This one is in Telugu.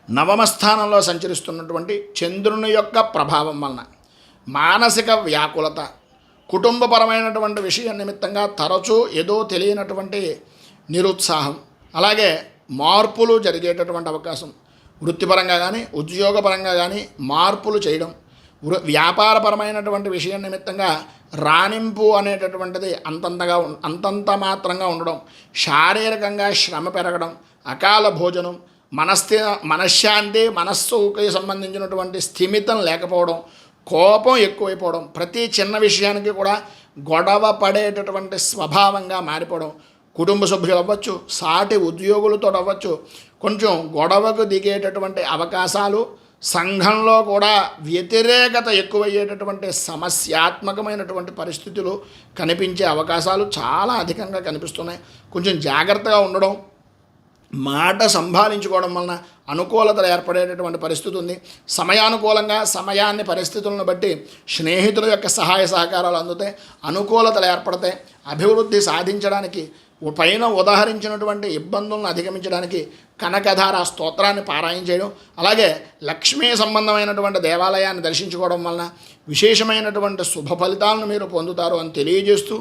నవమ స్థానంలో సంచరిస్తున్నటువంటి చంద్రుని యొక్క ప్రభావం వలన మానసిక వ్యాకులత, కుటుంబపరమైనటువంటి విషయం నిమిత్తంగా తరచూ ఏదో తెలియనటువంటి నిరుత్సాహం, అలాగే మార్పులు జరిగేటటువంటి అవకాశం, వృత్తిపరంగా కానీ ఉద్యోగపరంగా కానీ మార్పులు చేయడం, వ్యాపారపరమైనటువంటి విషయం నిమిత్తంగా రాణింపు అనేటటువంటిది అంతంత మాత్రంగా ఉండడం, శారీరకంగా శ్రమ పెరగడం, అకాల భోజనం, మనశ్శాంతి, మనస్సుకి సంబంధించినటువంటి స్థిమితం లేకపోవడం, కోపం ఎక్కువైపోవడం, ప్రతి చిన్న విషయానికి కూడా గొడవ పడేటటువంటి స్వభావంగా మారిపోవడం, కుటుంబ సభ్యులు అవ్వచ్చు, సాటి ఉద్యోగులతో అవ్వచ్చు, కొంచెం గొడవకు దిగేటటువంటి అవకాశాలు, సంఘంలో కూడా వ్యతిరేకత ఎక్కువయ్యేటటువంటి సమస్యాత్మకమైనటువంటి పరిస్థితులు కనిపించే అవకాశాలు చాలా అధికంగా కనిపిస్తున్నాయి. కొంచెం జాగ్రత్తగా ఉండడం, మాట సంభాళించుకోవడం వలన అనుకూలతలు ఏర్పడేటటువంటి పరిస్థితి ఉంది. సమయానుకూలంగా సమయాన్ని పరిస్థితులను బట్టి స్నేహితుల యొక్క సహాయ సహకారాలు అందుతాయి, అనుకూలతలు ఏర్పడతాయి. అభివృద్ధి సాధించడానికి పైన ఉదాహరించినటువంటి ఇబ్బందులను అధిగమించడానికి కనకధార స్తోత్రాన్ని పారాయణ చేయడం, అలాగే లక్ష్మీ సంబంధమైనటువంటి దేవాలయాన్ని దర్శించుకోవడం వలన విశేషమైనటువంటి శుభ ఫలితాలను మీరు పొందుతారు అని తెలియజేస్తూ